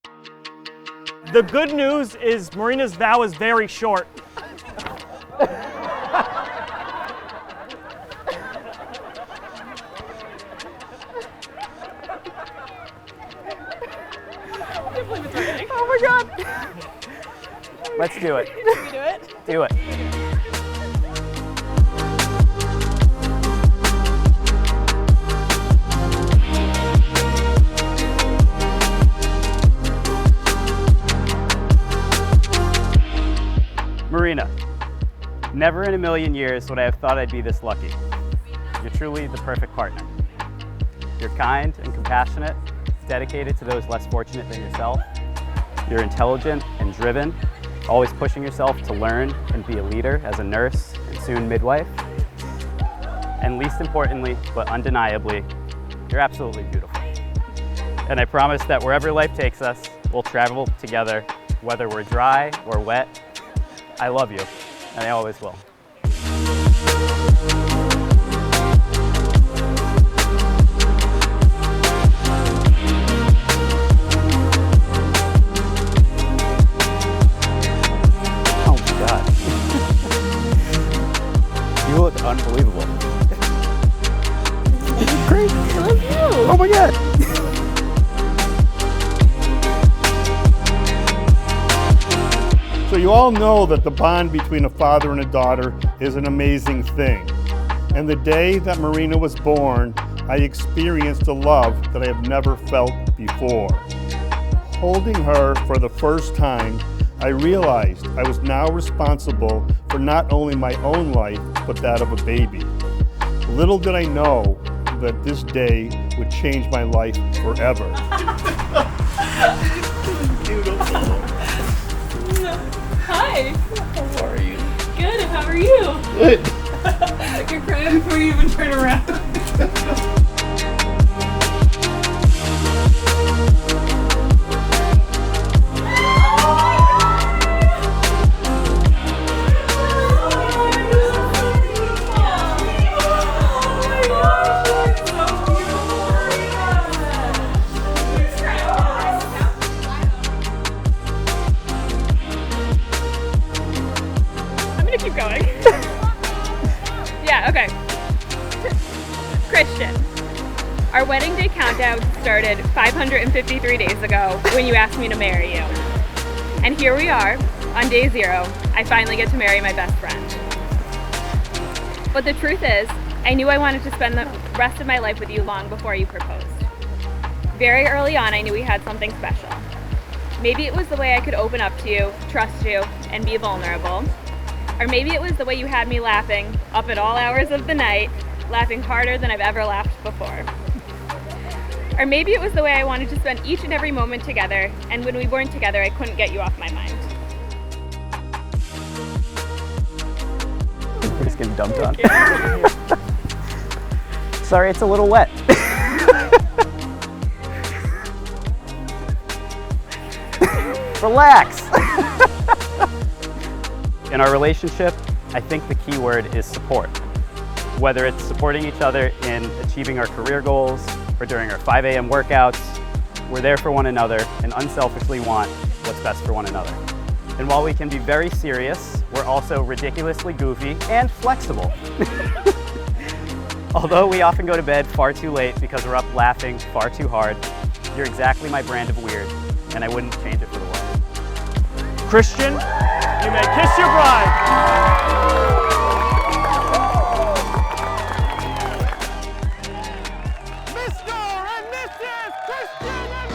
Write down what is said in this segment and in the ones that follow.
The good news is Marrina's vow is very short. Oh my God! Let's do it. Should we do it? Do it. Marrina, never in a million years would I have thought I'd be this lucky. You're truly the perfect partner. You're kind and compassionate, dedicated to those less fortunate than yourself. You're intelligent and driven, always pushing yourself to learn and be a leader as a nurse and soon midwife. And least importantly, but undeniably, you're absolutely beautiful. And I promise that wherever life takes us, we'll travel together, whether we're dry or wet. I love you, and I always will. Oh my God. You look unbelievable. Great, I love you. Oh my God. So you all know that the bond between a father and a daughter is an amazing thing. And the day that Marrina was born, I experienced a love that I have never felt before. Holding her for the first time, I realized I was now responsible for not only my own life, but that of a baby. Little did I know that this day would change my life forever. Beautiful. Hi. How are you? Good. How are you? Good. You're crying before you even turn around. Keep going. Yeah, okay. Christian, our wedding day countdown started 553 days ago when you asked me to marry you. And here we are, on day 0, I finally get to marry my best friend. But the truth is, I knew I wanted to spend the rest of my life with you long before you proposed. Very early on, I knew we had something special. Maybe it was the way I could open up to you, trust you, and be vulnerable. Or maybe it was the way you had me laughing up at all hours of the night, laughing harder than I've ever laughed before. Or maybe it was the way I wanted to spend each and every moment together, and when we weren't together, I couldn't get you off my mind. We're just getting dumped on. Sorry, it's a little wet. Relax. In our relationship, I think the key word is support. Whether it's supporting each other in achieving our career goals or during our 5 a.m. workouts, we're there for one another and unselfishly want what's best for one another. And while we can be very serious, we're also ridiculously goofy and flexible. Although we often go to bed far too late because we're up laughing far too hard, you're exactly my brand of weird, and I wouldn't change it for the world. Christian, you may kiss your bride. Mr. and Mrs. Christian and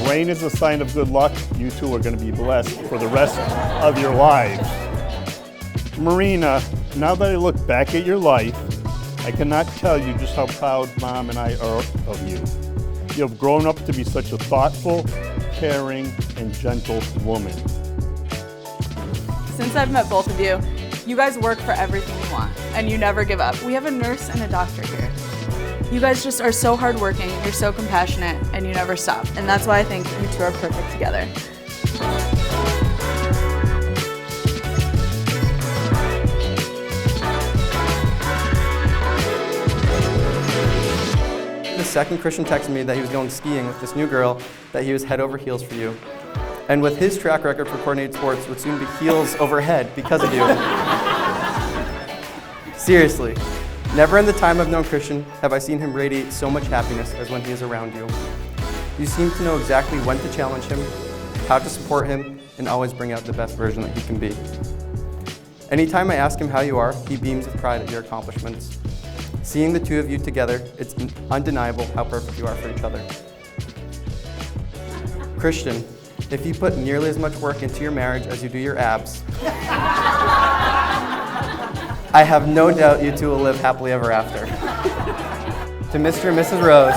Rain is a sign of good luck. You two are going to be blessed for the rest of your lives. Marrina, now that I look back at your life, I cannot tell you just how proud Mom and I are of you. You have grown up to be such a thoughtful, caring, and gentle woman. Since I've met both of you, you guys work for everything you want, and you never give up. We have a nurse and a doctor here. You guys just are so hardworking, you're so compassionate, and you never stop. And that's why I think you two are perfect together. The second Christian texted me that he was going skiing with this new girl, that he was head over heels for you. And with his track record for coordinated sports, would soon be heels over head because of you. Seriously, never in the time I've known Christian have I seen him radiate so much happiness as when he is around you. You seem to know exactly when to challenge him, how to support him, and always bring out the best version that he can be. Anytime I ask him how you are, he beams with pride at your accomplishments. Seeing the two of you together, it's undeniable how perfect you are for each other. Christian, if you put nearly as much work into your marriage as you do your abs, I have no doubt you two will live happily ever after. To Mr. and Mrs. Rose,